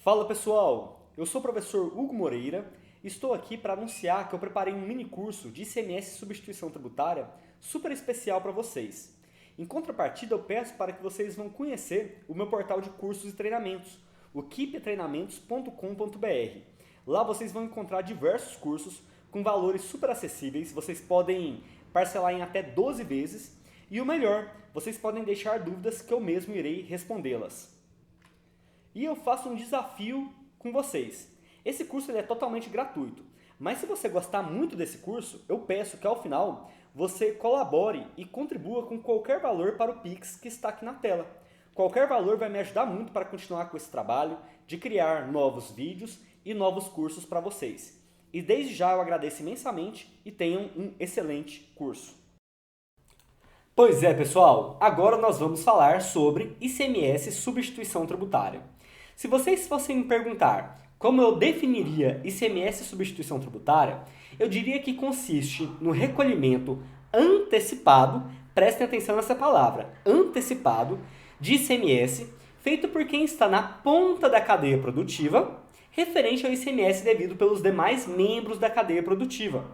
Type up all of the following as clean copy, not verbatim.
Fala pessoal, eu sou o professor Hugo Moreira e estou aqui para anunciar que eu preparei um mini curso de ICMS e substituição tributária super especial para vocês. Em contrapartida, eu peço para que vocês vão conhecer o meu portal de cursos e treinamentos, o keeptreinamentos.com.br. Lá vocês vão encontrar diversos cursos com valores super acessíveis, vocês podem parcelar em até 12 vezes e o melhor, vocês podem deixar dúvidas que eu mesmo irei respondê-las. E eu faço um desafio com vocês. Esse curso é totalmente gratuito, mas se você gostar muito desse curso, eu peço que ao final você colabore e contribua com qualquer valor para o Pix que está aqui na tela. Qualquer valor vai me ajudar muito para continuar com esse trabalho de criar novos vídeos e novos cursos para vocês. E desde já eu agradeço imensamente e tenham um excelente curso. Pois é, pessoal, agora nós vamos falar sobre ICMS substituição tributária. Se vocês fossem me perguntar como eu definiria ICMS substituição tributária, eu diria que consiste no recolhimento antecipado, prestem atenção nessa palavra, antecipado, de ICMS, feito por quem está na ponta da cadeia produtiva, referente ao ICMS devido pelos demais membros da cadeia produtiva.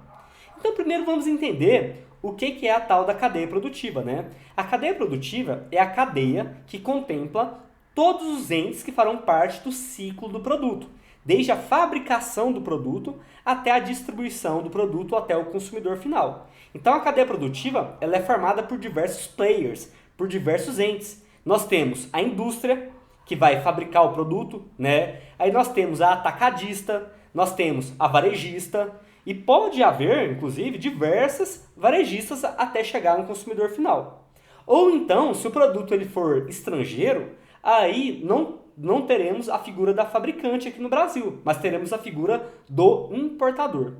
Então, primeiro vamos entender o que é a tal da cadeia produtiva, né? A cadeia produtiva é a cadeia que contempla todos os entes que farão parte do ciclo do produto, desde a fabricação do produto até a distribuição do produto até o consumidor final. Então, a cadeia produtiva ela é formada por diversos players, por diversos entes. Nós temos a indústria, que vai fabricar o produto, né? Aí nós temos a atacadista, nós temos a varejista, e pode haver, inclusive, diversas varejistas até chegar no consumidor final. Ou então, se o produto ele for estrangeiro, aí não teremos a figura da fabricante aqui no Brasil, mas teremos a figura do importador.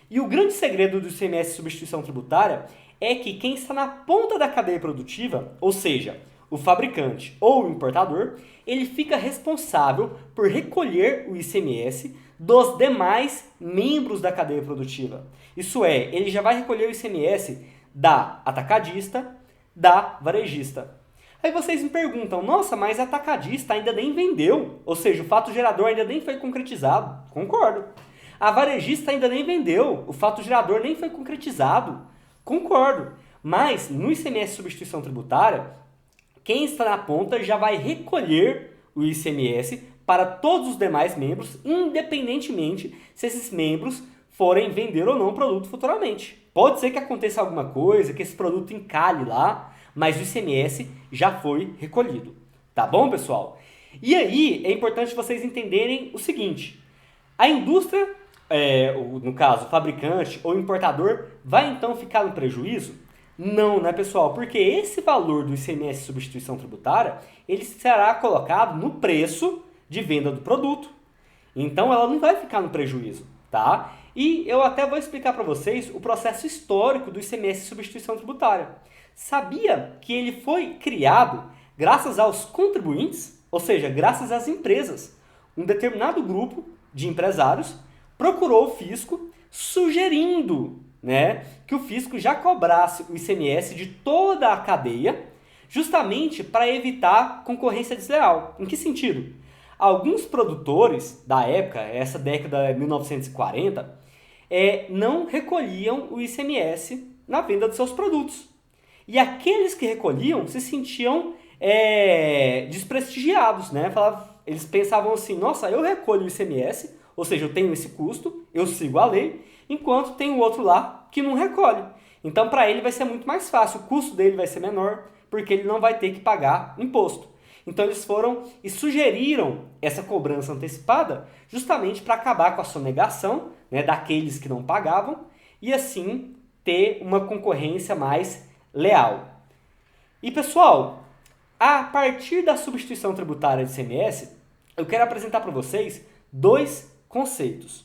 E o grande segredo do ICMS substituição tributária é que quem está na ponta da cadeia produtiva, ou seja, o fabricante ou o importador, ele fica responsável por recolher o ICMS dos demais membros da cadeia produtiva. Isso é, ele já vai recolher o ICMS da atacadista, da varejista. Aí vocês me perguntam, nossa, mas a atacadista ainda nem vendeu, ou seja, o fato gerador ainda nem foi concretizado. Concordo. A varejista ainda nem vendeu, o fato gerador nem foi concretizado. Concordo. Mas no ICMS substituição tributária, quem está na ponta já vai recolher o ICMS para todos os demais membros, independentemente se esses membros forem vender ou não o produto futuramente. Pode ser que aconteça alguma coisa, que esse produto encalhe lá, mas o ICMS já foi recolhido. Tá bom, pessoal? E aí, é importante vocês entenderem o seguinte. A indústria, no caso, o fabricante ou importador, vai então ficar no prejuízo? Não, né, pessoal? Porque esse valor do ICMS substituição tributária, ele será colocado no preço de venda do produto. Então, ela não vai ficar no prejuízo, tá? E eu até vou explicar para vocês o processo histórico do ICMS substituição tributária. Sabia que ele foi criado graças aos contribuintes, ou seja, graças às empresas? Um determinado grupo de empresários procurou o fisco sugerindo, né, que o fisco já cobrasse o ICMS de toda a cadeia, justamente para evitar concorrência desleal. Em que sentido? Alguns produtores da época, essa década de 1940, não recolhiam o ICMS na venda de seus produtos. E aqueles que recolhiam se sentiam desprestigiados, né? Eles pensavam assim, nossa, eu recolho o ICMS, ou seja, eu tenho esse custo, eu sigo a lei, enquanto tem o outro lá que não recolhe. Então, para ele vai ser muito mais fácil, o custo dele vai ser menor, porque ele não vai ter que pagar imposto. Então, eles foram e sugeriram essa cobrança antecipada justamente para acabar com a sonegação, né, daqueles que não pagavam e, assim, ter uma concorrência mais leal. E, pessoal, a partir da substituição tributária de ICMS, eu quero apresentar para vocês dois conceitos.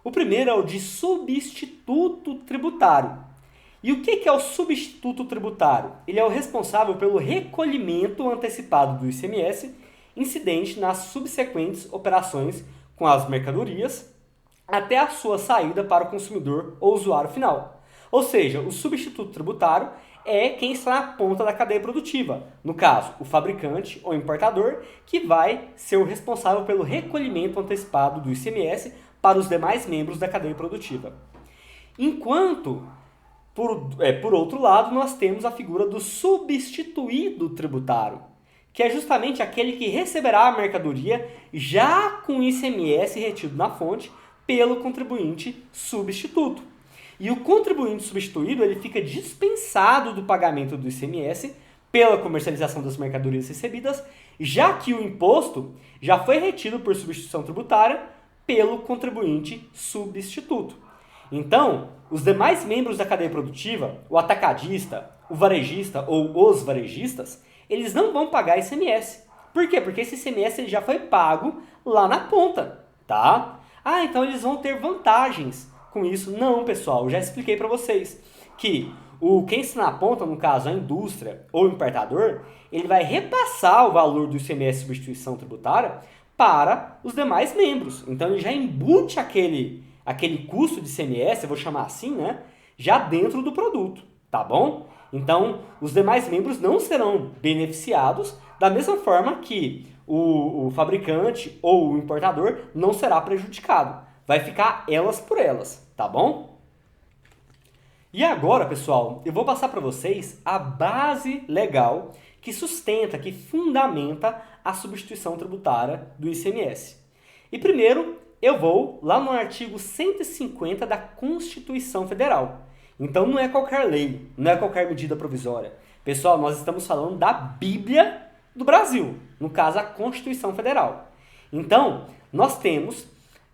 O primeiro é o de substituto tributário. E o que é o substituto tributário? Ele é o responsável pelo recolhimento antecipado do ICMS incidente nas subsequentes operações com as mercadorias até a sua saída para o consumidor ou usuário final. Ou seja, o substituto tributário é quem está na ponta da cadeia produtiva. No caso, o fabricante ou importador, que vai ser o responsável pelo recolhimento antecipado do ICMS para os demais membros da cadeia produtiva. Enquanto, por outro lado, nós temos a figura do substituído tributário, que é justamente aquele que receberá a mercadoria já com ICMS retido na fonte pelo contribuinte substituto. E o contribuinte substituído ele fica dispensado do pagamento do ICMS pela comercialização das mercadorias recebidas, já que o imposto já foi retido por substituição tributária pelo contribuinte substituto. Então, os demais membros da cadeia produtiva, o atacadista, o varejista ou os varejistas, eles não vão pagar ICMS. Por quê? Porque esse ICMS ele já foi pago lá na ponta, tá? Ah, então eles vão ter vantagens com isso. Não, pessoal, eu já expliquei para vocês que quem está na ponta, no caso a indústria ou o importador, ele vai repassar o valor do ICMS substituição tributária para os demais membros. Então ele já embute aquele custo de ICMS, eu vou chamar assim, né, já dentro do produto, tá bom? Então os demais membros não serão beneficiados da mesma forma que o fabricante ou o importador não será prejudicado. Vai ficar elas por elas, tá bom? E agora, pessoal, eu vou passar para vocês a base legal que sustenta, que fundamenta a substituição tributária do ICMS. E primeiro, eu vou lá no artigo 150 da Constituição Federal. Então não é qualquer lei, não é qualquer medida provisória. Pessoal, nós estamos falando da Bíblia do Brasil, no caso a Constituição Federal. Então, nós temos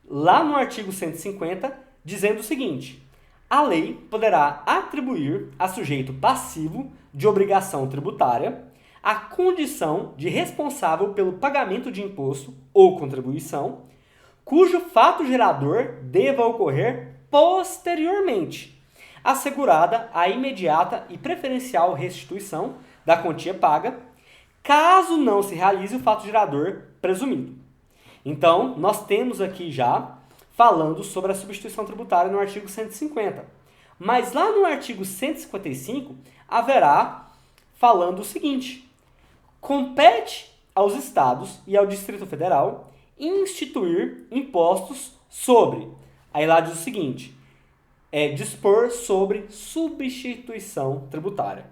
lá no artigo 150 dizendo o seguinte: a lei poderá atribuir a sujeito passivo de obrigação tributária a condição de responsável pelo pagamento de imposto ou contribuição, cujo fato gerador deva ocorrer posteriormente, assegurada a imediata e preferencial restituição da quantia paga, caso não se realize o fato gerador presumido. Então, nós temos aqui já falando sobre a substituição tributária no artigo 150. Mas lá no artigo 155 haverá falando o seguinte: compete aos estados e ao Distrito Federal instituir impostos sobre, aí lá diz o seguinte, dispor sobre substituição tributária.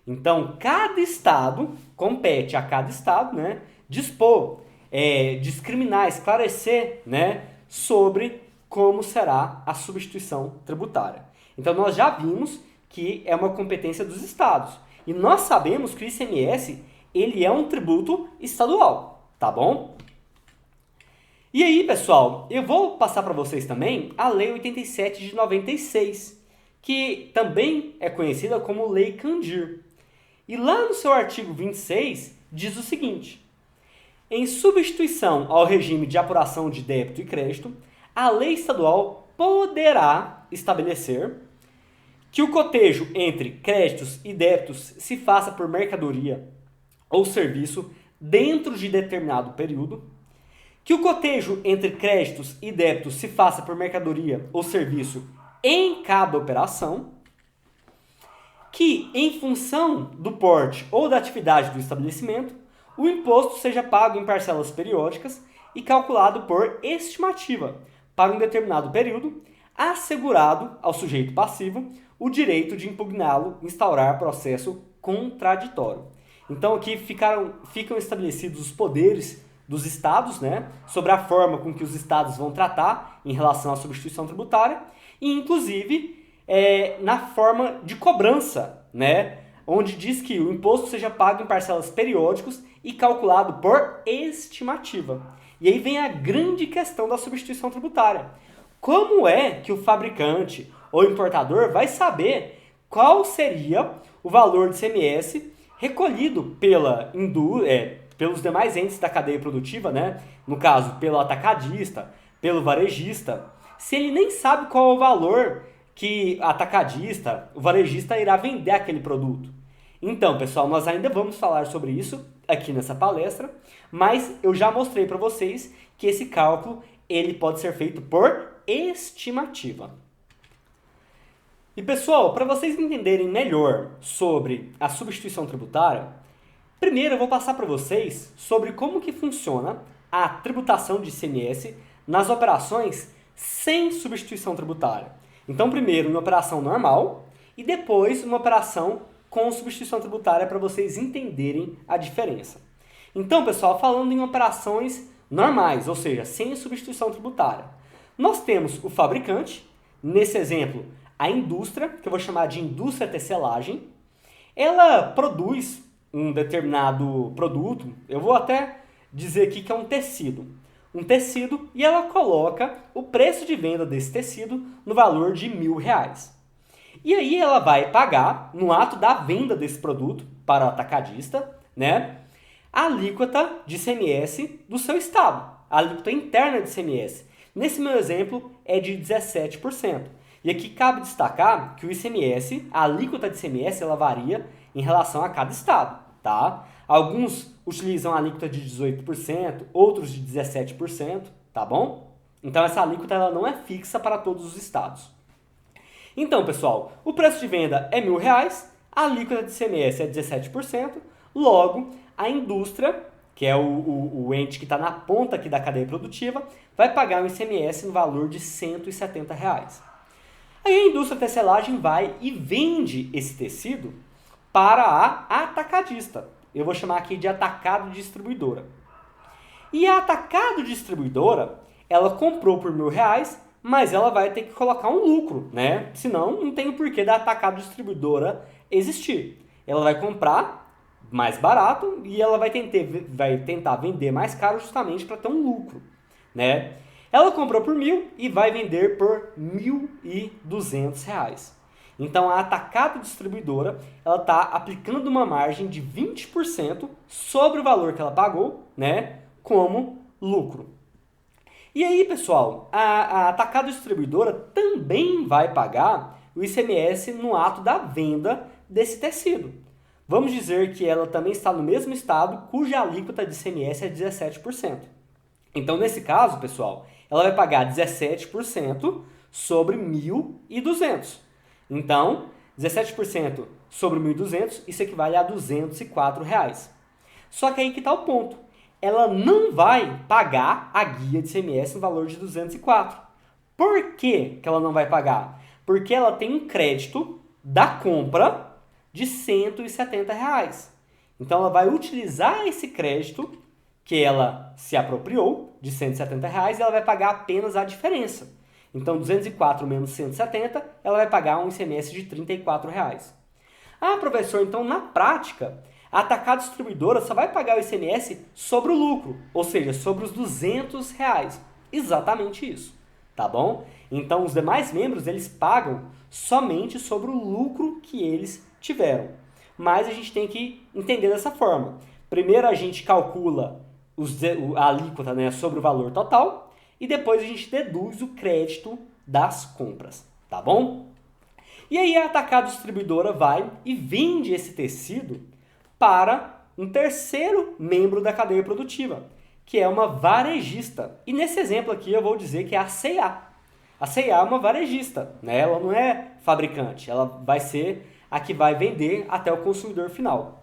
Então, cada estado, compete a cada estado, né, dispor, discriminar, esclarecer, né, sobre como será a substituição tributária. Então, nós já vimos que é uma competência dos estados. E nós sabemos que o ICMS ele é um tributo estadual, tá bom? E aí, pessoal, eu vou passar para vocês também a Lei 87 de 96, que também é conhecida como Lei Candir. E lá no seu artigo 26 diz o seguinte: em substituição ao regime de apuração de débito e crédito, a lei estadual poderá estabelecer que o cotejo entre créditos e débitos se faça por mercadoria ou serviço dentro de determinado período, que o cotejo entre créditos e débitos se faça por mercadoria ou serviço em cada operação, que, em função do porte ou da atividade do estabelecimento, o imposto seja pago em parcelas periódicas e calculado por estimativa para um determinado período, assegurado ao sujeito passivo o direito de impugná-lo, instaurar processo contraditório. Então aqui ficam estabelecidos os poderes dos estados, né, sobre a forma com que os estados vão tratar em relação à substituição tributária e, inclusive, na forma de cobrança, né, onde diz que o imposto seja pago em parcelas periódicas e calculado por estimativa. E aí vem a grande questão da substituição tributária. Como é que o fabricante ou importador vai saber qual seria o valor de ICMS recolhido pelos demais entes da cadeia produtiva, né? No caso, pelo atacadista, pelo varejista, se ele nem sabe qual é o valor que atacadista, o varejista irá vender aquele produto? Então, pessoal, nós ainda vamos falar sobre isso aqui nessa palestra, mas eu já mostrei para vocês que esse cálculo ele pode ser feito por estimativa. E pessoal, para vocês entenderem melhor sobre a substituição tributária, primeiro eu vou passar para vocês sobre como que funciona a tributação de ICMS nas operações sem substituição tributária. Então, primeiro uma operação normal e depois uma operação com substituição tributária para vocês entenderem a diferença. Então, pessoal, falando em operações normais, ou seja, sem substituição tributária, nós temos o fabricante, nesse exemplo, a indústria, que eu vou chamar de indústria tecelagem. Ela produz um determinado produto, eu vou até dizer aqui que é um tecido. Um tecido e ela coloca o preço de venda desse tecido no valor de R$1.000. E aí ela vai pagar, no ato da venda desse produto para o atacadista, né, a alíquota de ICMS do seu estado, a alíquota interna de ICMS. Nesse meu exemplo é de 17%. E aqui cabe destacar que o ICMS, a alíquota de ICMS, ela varia em relação a cada estado, tá? Alguns utilizam a alíquota de 18%, outros de 17%, tá bom? Então essa alíquota ela não é fixa para todos os estados. Então, pessoal, o preço de venda é R$1.000, a alíquota de ICMS é 17%, logo, a indústria, que é o ente que está na ponta aqui da cadeia produtiva, vai pagar um ICMS no valor de R$170. Aí a indústria tecelagem vai e vende esse tecido para a atacadista. Eu vou chamar aqui de atacado distribuidora. E a atacado distribuidora, ela comprou por R$1.000, mas ela vai ter que colocar um lucro, né? Senão não tem o porquê da atacado distribuidora existir. Ela vai comprar mais barato e ela vai tentar vender mais caro justamente para ter um lucro, né? Ela comprou por R$1.000 e vai vender por R$1.200. Então a atacado distribuidora ela está aplicando uma margem de 20% sobre o valor que ela pagou, né, como lucro. E aí, pessoal, a atacado distribuidora também vai pagar o ICMS no ato da venda desse tecido. Vamos dizer que ela também está no mesmo estado, cuja alíquota de ICMS é 17%. Então, nesse caso, pessoal, ela vai pagar 17% sobre 1.200. Então, 17% sobre 1.200, isso equivale a R$204. Só que aí que está o ponto. Ela não vai pagar a guia de ICMS no valor de 204. Por que ela não vai pagar? Porque ela tem um crédito da compra de R$170. Então, ela vai utilizar esse crédito que ela se apropriou de R$170 e ela vai pagar apenas a diferença. Então, 204 menos 170, ela vai pagar um ICMS de R$34. Ah, professor, então na prática, a atacado distribuidora só vai pagar o ICMS sobre o lucro, ou seja, sobre os R$200. Exatamente isso, tá bom? Então, os demais membros, eles pagam somente sobre o lucro que eles tiveram. Mas a gente tem que entender dessa forma. Primeiro a gente calcula a alíquota, né, sobre o valor total e depois a gente deduz o crédito das compras, tá bom? E aí a atacado distribuidora vai e vende esse tecido para um terceiro membro da cadeia produtiva, que é uma varejista. E nesse exemplo aqui eu vou dizer que é a C&A. A C&A é uma varejista, né? Ela não é fabricante, ela vai ser a que vai vender até o consumidor final.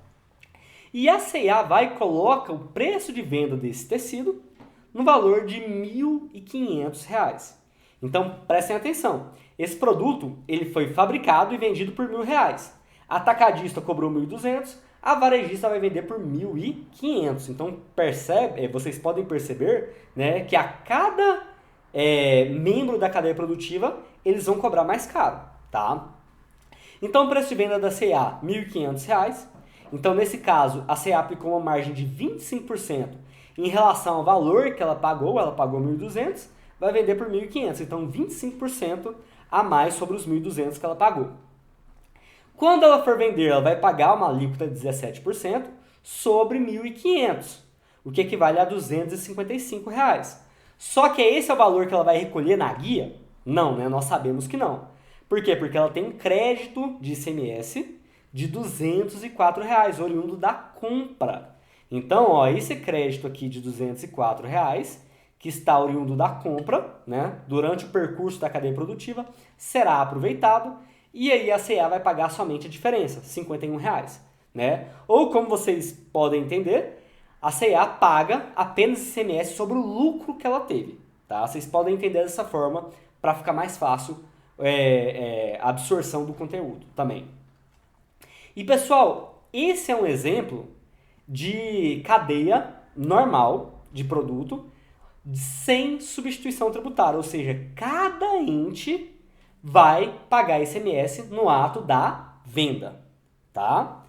E a C&A vai e coloca o preço de venda desse tecido no valor de R$1.500. Então, prestem atenção. Esse produto ele foi fabricado e vendido por R$1.000. A atacadista cobrou R$1.200, a varejista vai vender por R$1.500. Então, vocês podem perceber, né, que a cada membro da cadeia produtiva, eles vão cobrar mais caro, tá? Então, o preço de venda da C&A, R$1.500. Então, nesse caso, a C&A aplicou uma margem de 25% em relação ao valor que ela pagou R$1.200, vai vender por R$1.500. Então, 25% a mais sobre os R$1.200 que ela pagou. Quando ela for vender, ela vai pagar uma alíquota de 17% sobre R$1.500, o que equivale a R$255. Só que esse é o valor que ela vai recolher na guia? Não, né? Nós sabemos que não. Por quê? Porque ela tem um crédito de ICMS de R$204, oriundo da compra. Então, ó, esse crédito aqui de R$204, que está oriundo da compra, né, durante o percurso da cadeia produtiva, será aproveitado e aí a CA vai pagar somente a diferença, R$ 51,00, né? Ou como vocês podem entender, a CA paga apenas ICMS sobre o lucro que ela teve, tá? Vocês podem entender dessa forma para ficar mais fácil a absorção do conteúdo também. E pessoal, esse é um exemplo de cadeia normal de produto sem substituição tributária, ou seja, cada ente vai pagar ICMS no ato da venda, tá?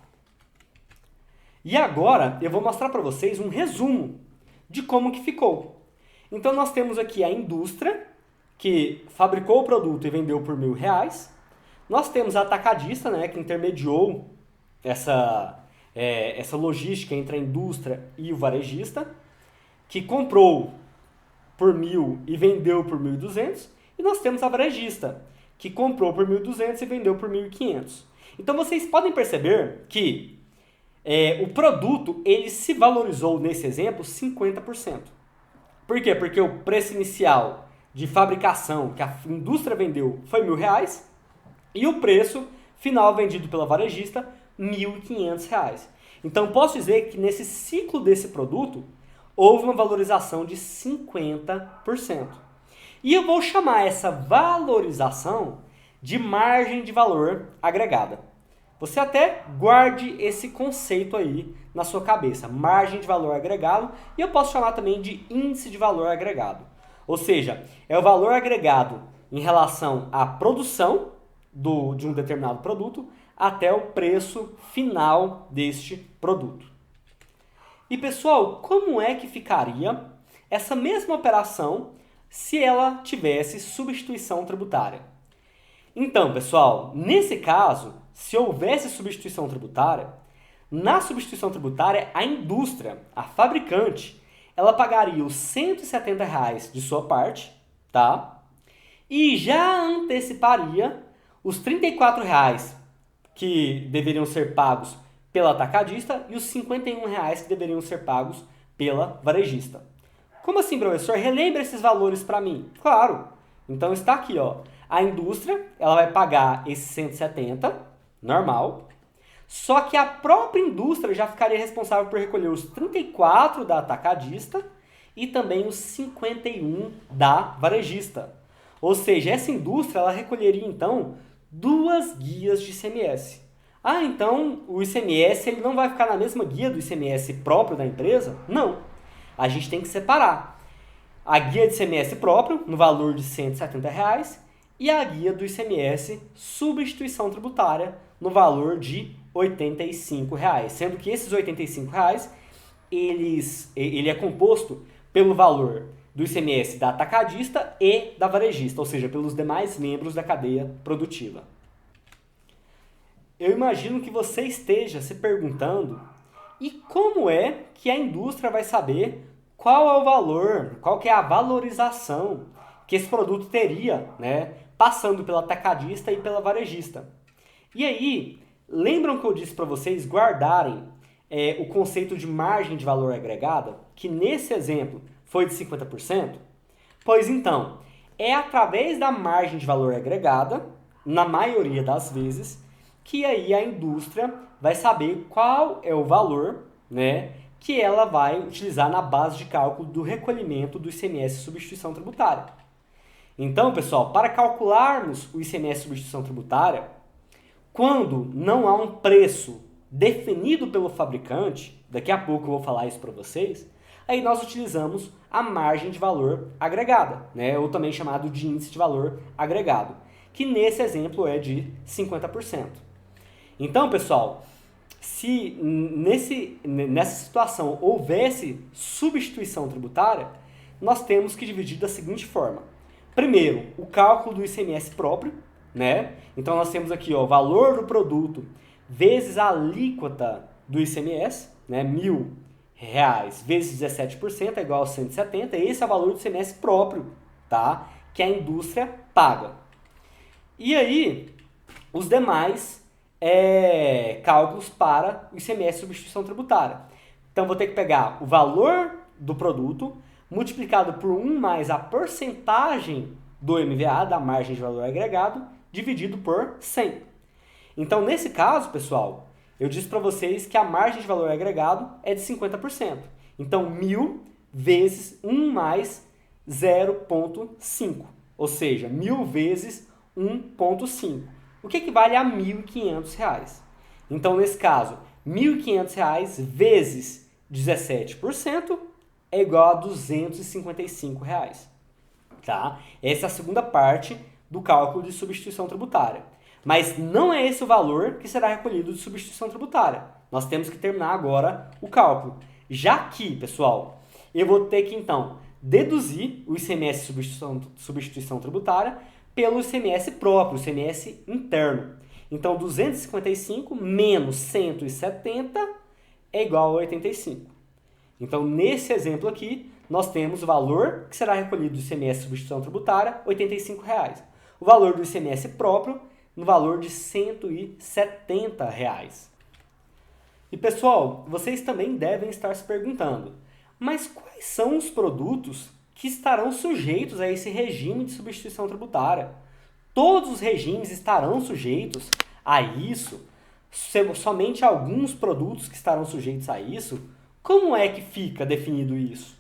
E agora eu vou mostrar para vocês um resumo de como que ficou. Então nós temos aqui a indústria que fabricou o produto e vendeu por R$ 1.000. Nós temos a atacadista, né, que intermediou essa logística entre a indústria e o varejista, que comprou por 1.000 e vendeu por 1.200. E nós temos a varejista, que comprou por 1.200 e vendeu por 1.500. Então vocês podem perceber que o produto ele se valorizou nesse exemplo 50%. Por quê? Porque o preço inicial de fabricação que a indústria vendeu foi R$ 1.000 e o preço final vendido pela varejista R$ 1.500. Então posso dizer que nesse ciclo desse produto houve uma valorização de 50%. E eu vou chamar essa valorização de margem de valor agregada. Você até guarde esse conceito aí na sua cabeça, margem de valor agregado, e eu posso chamar também de índice de valor agregado. Ou seja, é o valor agregado em relação à produção de um determinado produto até o preço final deste produto. E pessoal, como é que ficaria essa mesma operação se ela tivesse substituição tributária? Então, pessoal, nesse caso, se houvesse substituição tributária, na substituição tributária, a indústria, a fabricante, ela pagaria os R$ 170,00 de sua parte, tá? E já anteciparia os R$ 34,00 que deveriam ser pagos pela atacadista e os R$ 51,00 que deveriam ser pagos pela varejista. Como assim, professor? Relembra esses valores para mim. Claro. Então está aqui, ó. A indústria, ela vai pagar esses 170, normal. Só que a própria indústria já ficaria responsável por recolher os 34 da atacadista e também os 51 da varejista. Ou seja, essa indústria ela recolheria então 2 guias de ICMS. Ah, então o ICMS ele não vai ficar na mesma guia do ICMS próprio da empresa? Não. A gente tem que separar a guia de ICMS próprio no valor de R$ 170,00 e a guia do ICMS substituição tributária no valor de R$ 85,00, sendo que esses R$ 85,00 ele é composto pelo valor do ICMS da atacadista e da varejista, ou seja, pelos demais membros da cadeia produtiva. Eu imagino que você esteja se perguntando e como é que a indústria vai saber qual é o valor, qual que é a valorização que esse produto teria, né, passando pela atacadista e pela varejista. E aí, lembram que eu disse para vocês guardarem o conceito de margem de valor agregada, que nesse exemplo foi de 50%? Pois então, é através da margem de valor agregada, na maioria das vezes, que aí a indústria vai saber qual é o valor, né, que ela vai utilizar na base de cálculo do recolhimento do ICMS substituição tributária. Então, pessoal, para calcularmos o ICMS substituição tributária, quando não há um preço definido pelo fabricante, daqui a pouco eu vou falar isso para vocês, aí nós utilizamos a margem de valor agregada, né, ou também chamado de índice de valor agregado, que nesse exemplo é de 50%. Então, pessoal, se nessa situação houvesse substituição tributária, nós temos que dividir da seguinte forma. Primeiro, o cálculo do ICMS próprio, né? Então nós temos aqui o valor do produto vezes a alíquota do ICMS, né? R$ 1.000 vezes 17% é igual a 170, esse é o valor do ICMS próprio, tá? Que a indústria paga. E aí, os demais cálculos para o ICMS substituição tributária. Então vou ter que pegar o valor do produto multiplicado por 1 mais a porcentagem do MVA, da margem de valor agregado, dividido por 100. Então, nesse caso, pessoal, eu disse para vocês que a margem de valor agregado é de 50%. Então, 1.000 vezes 1 mais 0,5. Ou seja, 1.000 vezes 1,5. O que equivale a R$ 1.500. Então, nesse caso, R$ 1.500 vezes 17% é igual a R$ 255. Tá? Essa é a segunda parte do cálculo de substituição tributária. Mas não é esse o valor que será recolhido de substituição tributária. Nós temos que terminar agora o cálculo. Já que, pessoal, eu vou ter que, então, deduzir o ICMS substituição tributária pelo ICMS próprio, o ICMS interno. Então, 255 menos 170 é igual a 85. Então, nesse exemplo aqui, nós temos o valor que será recolhido do ICMS substituição tributária, R$ 85. O valor do ICMS próprio, no valor de R$ 170. E, pessoal, vocês também devem estar se perguntando, mas quais são os produtos que estarão sujeitos a esse regime de substituição tributária? Todos os regimes estarão sujeitos a isso? Somente alguns produtos que estarão sujeitos a isso? Como é que fica definido isso?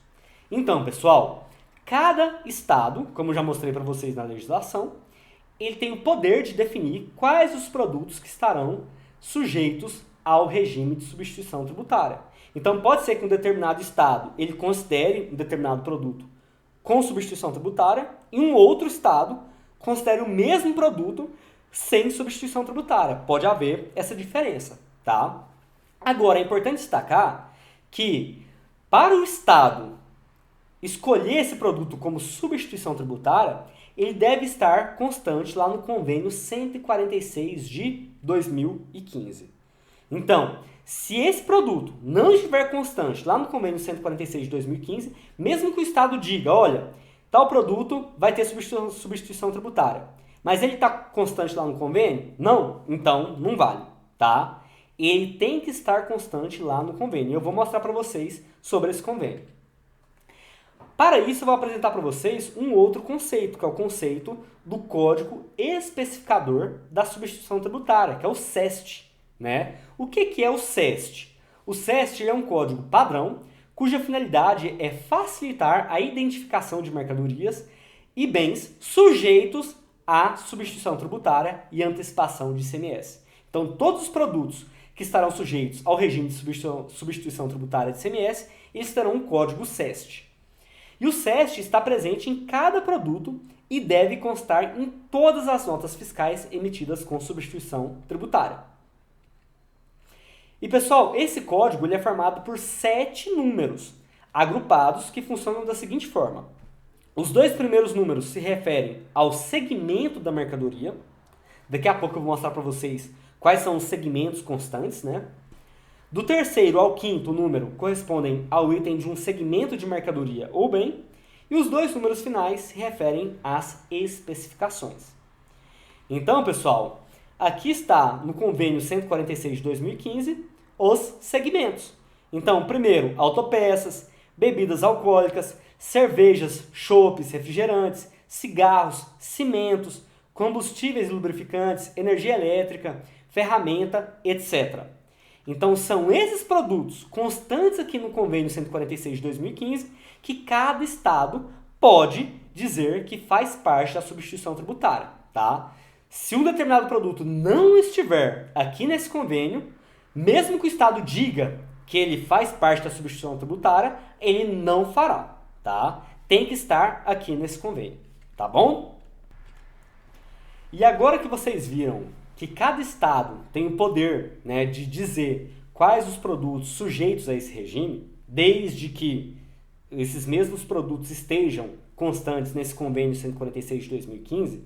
Então, pessoal, cada estado, como já mostrei para vocês na legislação, ele tem o poder de definir quais os produtos que estarão sujeitos ao regime de substituição tributária. Então, pode ser que um determinado estado ele considere um determinado produto com substituição tributária e um outro estado considere o mesmo produto sem substituição tributária. Pode haver essa diferença, tá? Agora, é importante destacar que para o estado escolher esse produto como substituição tributária, ele deve estar constante lá no convênio 146 de 2015. Então, se esse produto não estiver constante lá no convênio 146 de 2015, mesmo que o estado diga, olha, tal produto vai ter substituição tributária, mas ele está constante lá no convênio? Não, então não vale, tá? Ele tem que estar constante lá no convênio. Eu vou mostrar para vocês sobre esse convênio. Para isso, eu vou apresentar para vocês um outro conceito, que é o conceito do Código Especificador da Substituição Tributária, que é o CEST. Né? O que é o CEST? O CEST é um código padrão, cuja finalidade é facilitar a identificação de mercadorias e bens sujeitos à substituição tributária e antecipação de ICMS. Então, todos os produtos que estarão sujeitos ao regime de substituição tributária de ICMS, eles terão um código CEST. E o CEST está presente em cada produto e deve constar em todas as notas fiscais emitidas com substituição tributária. E, pessoal, esse código ele é formado por 7 números, agrupados, que funcionam da seguinte forma. Os 2 primeiros números se referem ao segmento da mercadoria. Daqui a pouco eu vou mostrar para vocês quais são os segmentos constantes, né? Do terceiro ao quinto número correspondem ao item de um segmento de mercadoria ou bem, e os 2 números finais se referem às especificações. Então, pessoal, aqui está no convênio 146 de 2015 os segmentos. Então, primeiro, autopeças, bebidas alcoólicas, cervejas, chopes, refrigerantes, cigarros, cimentos, combustíveis e lubrificantes, energia elétrica, ferramenta, etc. Então, são esses produtos constantes aqui no convênio 146 de 2015 que cada estado pode dizer que faz parte da substituição tributária, tá? Se um determinado produto não estiver aqui nesse convênio, mesmo que o estado diga que ele faz parte da substituição tributária, ele não fará, tá? Tem que estar aqui nesse convênio, tá bom? E agora que vocês viram que cada estado tem o poder, né, de dizer quais os produtos sujeitos a esse regime, desde que esses mesmos produtos estejam constantes nesse convênio 146 de 2015,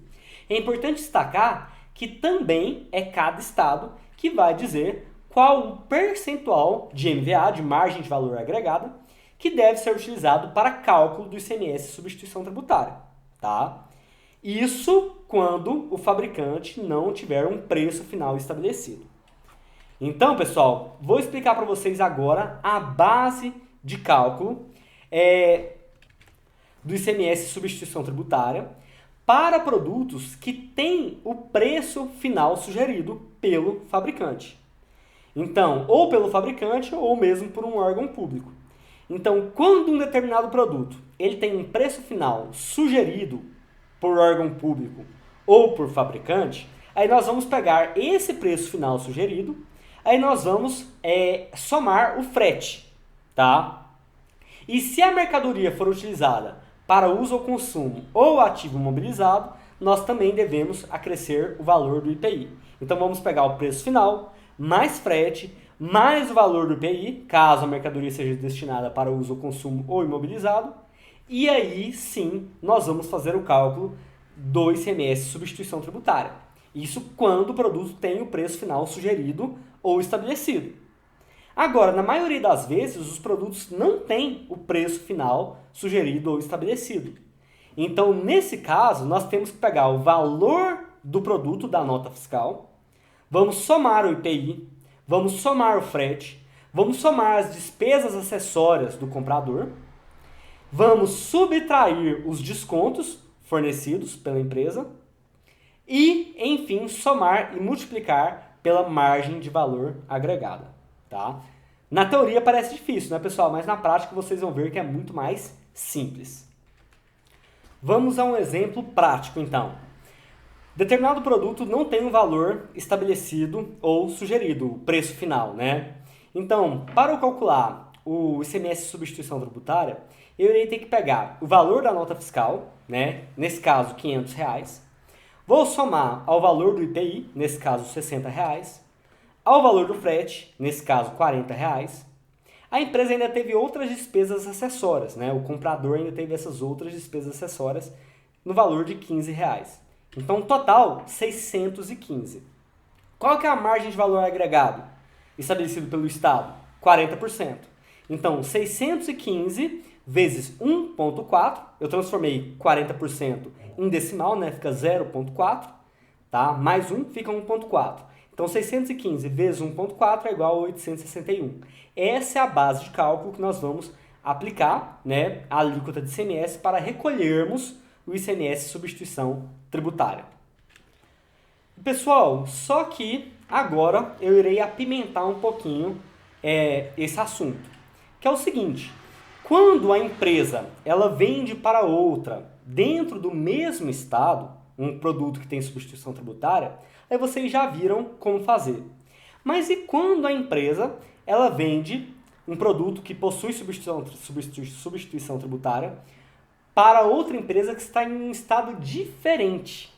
é importante destacar que também é cada estado que vai dizer qual o percentual de MVA, de margem de valor agregada, que deve ser utilizado para cálculo do ICMS substituição tributária, tá? Isso quando o fabricante não tiver um preço final estabelecido. Então, pessoal, vou explicar para vocês agora a base de cálculo do ICMS substituição tributária para produtos que têm o preço final sugerido pelo fabricante. Então, ou pelo fabricante ou mesmo por um órgão público. Então, quando um determinado produto ele tem um preço final sugerido por órgão público ou por fabricante, aí nós vamos pegar esse preço final sugerido, aí nós vamos somar o frete, tá? E se a mercadoria for utilizada para uso ou consumo ou ativo imobilizado, nós também devemos acrescer o valor do IPI. Então vamos pegar o preço final, mais frete, mais o valor do IPI, caso a mercadoria seja destinada para uso ou consumo ou imobilizado, e aí sim nós vamos fazer o cálculo do ICMS substituição tributária. Isso quando o produto tem o preço final sugerido ou estabelecido. Agora, na maioria das vezes, os produtos não têm o preço final sugerido ou estabelecido. Então, nesse caso, nós temos que pegar o valor do produto da nota fiscal, vamos somar o IPI, vamos somar o frete, vamos somar as despesas acessórias do comprador, vamos subtrair os descontos fornecidos pela empresa e, enfim, somar e multiplicar pela margem de valor agregada, tá? Na teoria parece difícil, né, pessoal? Mas na prática vocês vão ver que é muito mais simples. Vamos a um exemplo prático, então. Determinado produto não tem um valor estabelecido ou sugerido, o preço final, né? Então, para eu calcular o ICMS substituição tributária, eu irei ter que pegar o valor da nota fiscal, né? Nesse caso, R$500. Vou somar ao valor do IPI, nesse caso, R$60, ao valor do frete, nesse caso, R$40. A empresa ainda teve outras despesas acessórias, né? O comprador ainda teve essas outras despesas acessórias no valor de R$15. Então, total, 615. Qual que é a margem de valor agregado estabelecido pelo Estado? 40%. Então, 615 vezes 1,4, eu transformei 40% em decimal, né? Fica 0,4, tá? Mais 1 fica 1,4. Então, 615 vezes 1,4 é igual a 861. Essa é a base de cálculo que nós vamos aplicar, né? A alíquota de ICMS para recolhermos o ICMS substituição tributária. Pessoal, só que agora eu irei apimentar um pouquinho esse assunto, que é o seguinte: quando a empresa ela vende para outra dentro do mesmo estado um produto que tem substituição tributária, aí vocês já viram como fazer. Mas e quando a empresa ela vende um produto que possui substituição tributária para outra empresa que está em um estado diferente?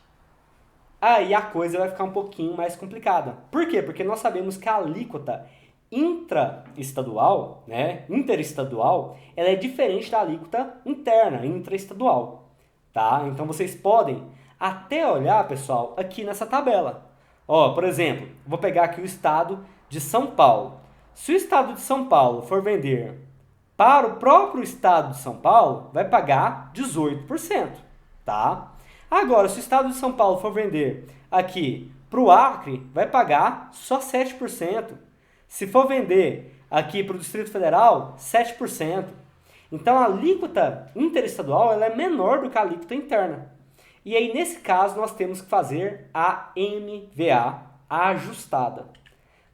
Aí a coisa vai ficar um pouquinho mais complicada. Por quê? Porque nós sabemos que a alíquota intraestadual, né, interestadual, ela é diferente da alíquota interna, intraestadual, tá? Então vocês podem até olhar, pessoal, aqui nessa tabela. Ó, por exemplo, vou pegar aqui o estado de São Paulo. Se o estado de São Paulo for vender para o próprio estado de São Paulo, vai pagar 18%, tá? Agora, se o estado de São Paulo for vender aqui para o Acre, vai pagar só 7%. Se for vender aqui para o Distrito Federal, 7%. Então, a alíquota interestadual ela é menor do que a alíquota interna. E aí, nesse caso, nós temos que fazer a MVA ajustada.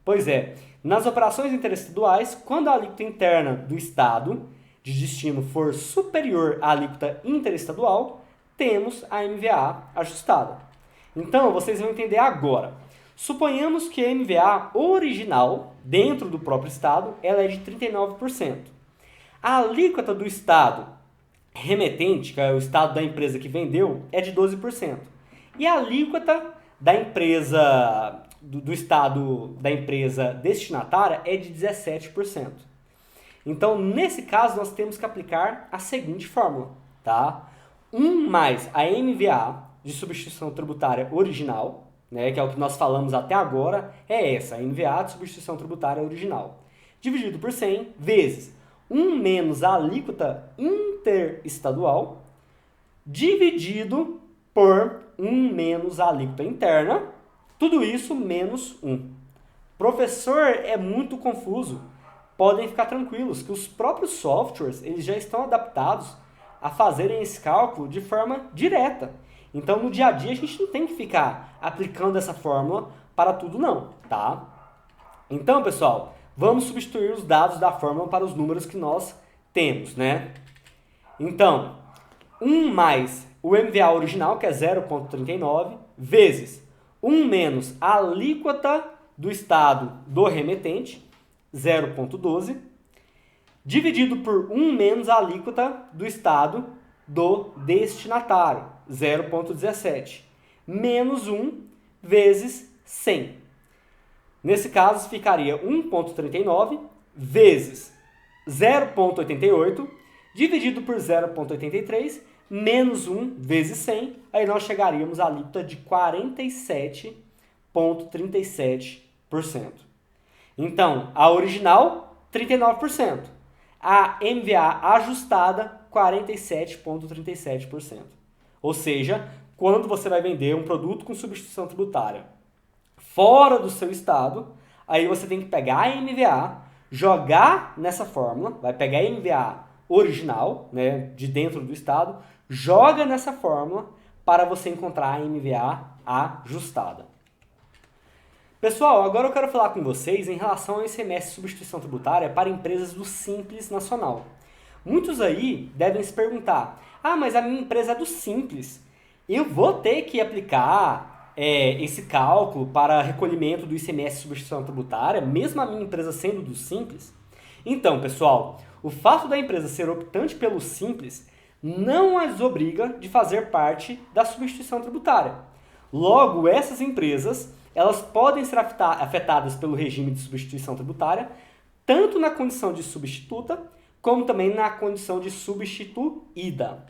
Pois é, nas operações interestaduais, quando a alíquota interna do estado de destino for superior à alíquota interestadual, temos a MVA ajustada. Então, vocês vão entender agora. Suponhamos que a MVA original, dentro do próprio estado, ela é de 39%. A alíquota do estado remetente, que é o estado da empresa que vendeu, é de 12%. E a alíquota da empresa, do estado da empresa destinatária é de 17%. Então, nesse caso, nós temos que aplicar a seguinte fórmula, tá? 1 mais a MVA de substituição tributária original, né, que é o que nós falamos até agora, é essa, a MVA de substituição tributária original, dividido por 100 vezes 1 menos a alíquota interestadual, dividido por 1 menos a alíquota interna, tudo isso menos 1. Professor, é muito confuso. Podem ficar tranquilos que os próprios softwares eles já estão adaptados a fazerem esse cálculo de forma direta. Então, no dia a dia, a gente não tem que ficar aplicando essa fórmula para tudo não, tá? Então, pessoal, vamos substituir os dados da fórmula para os números que nós temos, né? Então, 1 mais o MVA original, que é 0,39, vezes 1 menos a alíquota do estado do remetente, 0,12, dividido por 1 menos a alíquota do estado do destinatário, 0,17, menos 1 vezes 100. Nesse caso, ficaria 1,39 vezes 0,88, dividido por 0,83, menos 1 vezes 100, aí nós chegaríamos à alíquota de 47,37%. Então, a original, 39%. A MVA ajustada, 47,37%. Ou seja, quando você vai vender um produto com substituição tributária fora do seu estado, aí você tem que pegar a MVA, jogar nessa fórmula, vai pegar a MVA original, né, de dentro do estado, joga nessa fórmula para você encontrar a MVA ajustada. Pessoal, agora eu quero falar com vocês em relação ao ICMS de substituição tributária para empresas do Simples Nacional. Muitos aí devem se perguntar, mas a minha empresa é do Simples, eu vou ter que aplicar esse cálculo para recolhimento do ICMS de substituição tributária, mesmo a minha empresa sendo do Simples? Então, pessoal, o fato da empresa ser optante pelo Simples não as obriga de fazer parte da substituição tributária. Logo, essas empresas elas podem ser afetadas pelo regime de substituição tributária, tanto na condição de substituta, como também na condição de substituída.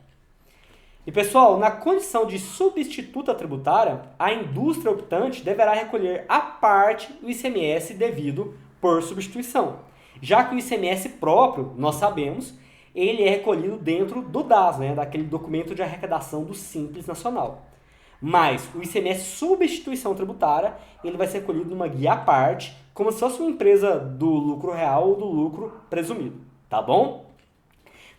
E pessoal, na condição de substituta tributária, a indústria optante deverá recolher à parte o ICMS devido por substituição, já que o ICMS próprio, nós sabemos, ele é recolhido dentro do DAS, né, daquele documento de arrecadação do Simples Nacional. Mas o ICMS substituição tributária, ele vai ser recolhido numa guia à parte, como se fosse uma empresa do lucro real ou do lucro presumido, tá bom?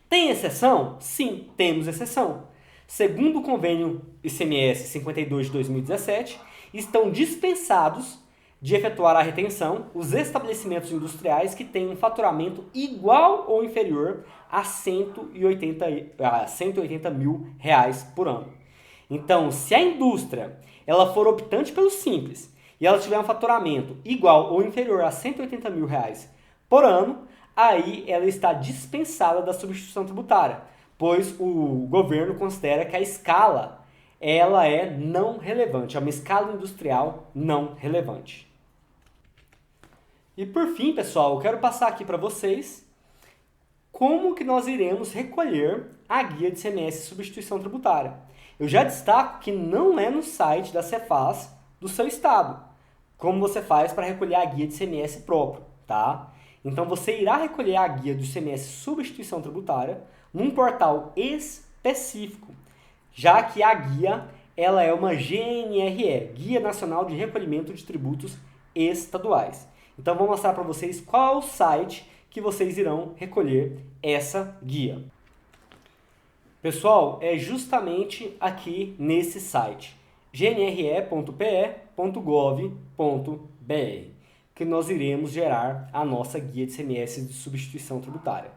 Tem exceção? Sim, temos exceção. Segundo o convênio ICMS 52 de 2017, estão dispensados de efetuar a retenção os estabelecimentos industriais que tenham um faturamento igual ou inferior a 180 mil reais por ano. Então, se a indústria ela for optante pelo Simples e ela tiver um faturamento igual ou inferior a 180 mil reais por ano, aí ela está dispensada da substituição tributária, pois o governo considera que a escala ela é não relevante, é uma escala industrial não relevante. E por fim, pessoal, eu quero passar aqui para vocês como que nós iremos recolher a guia de ICMS de substituição tributária. Eu já destaco que não é no site da Cefaz do seu estado, como você faz para recolher a guia de ICMS próprio, tá? Então você irá recolher a guia do ICMS substituição tributária num portal específico, já que a guia ela é uma GNRE, Guia Nacional de Recolhimento de Tributos Estaduais. Então vou mostrar para vocês qual é o site que vocês irão recolher essa guia. Pessoal, é justamente aqui nesse site, gnre.pe.gov.br, que nós iremos gerar a nossa guia de ICMS de substituição tributária.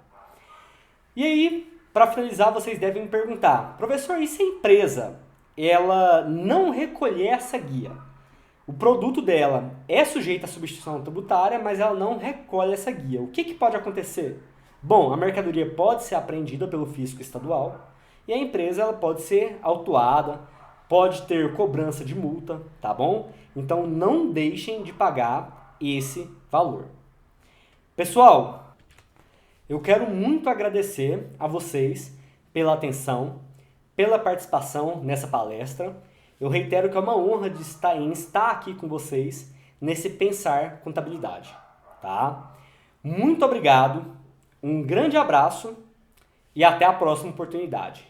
E aí, para finalizar, vocês devem me perguntar, professor, e se a empresa ela não recolher essa guia? O produto dela é sujeito à substituição tributária, mas ela não recolhe essa guia. O que pode acontecer? Bom, a mercadoria pode ser apreendida pelo fisco estadual e a empresa ela pode ser autuada, pode ter cobrança de multa, tá bom? Então não deixem de pagar esse valor. Pessoal, eu quero muito agradecer a vocês pela atenção, pela participação nessa palestra. Eu reitero que é uma honra de estar aqui com vocês nesse Pensar Contabilidade, tá? Muito obrigado, um grande abraço e até a próxima oportunidade.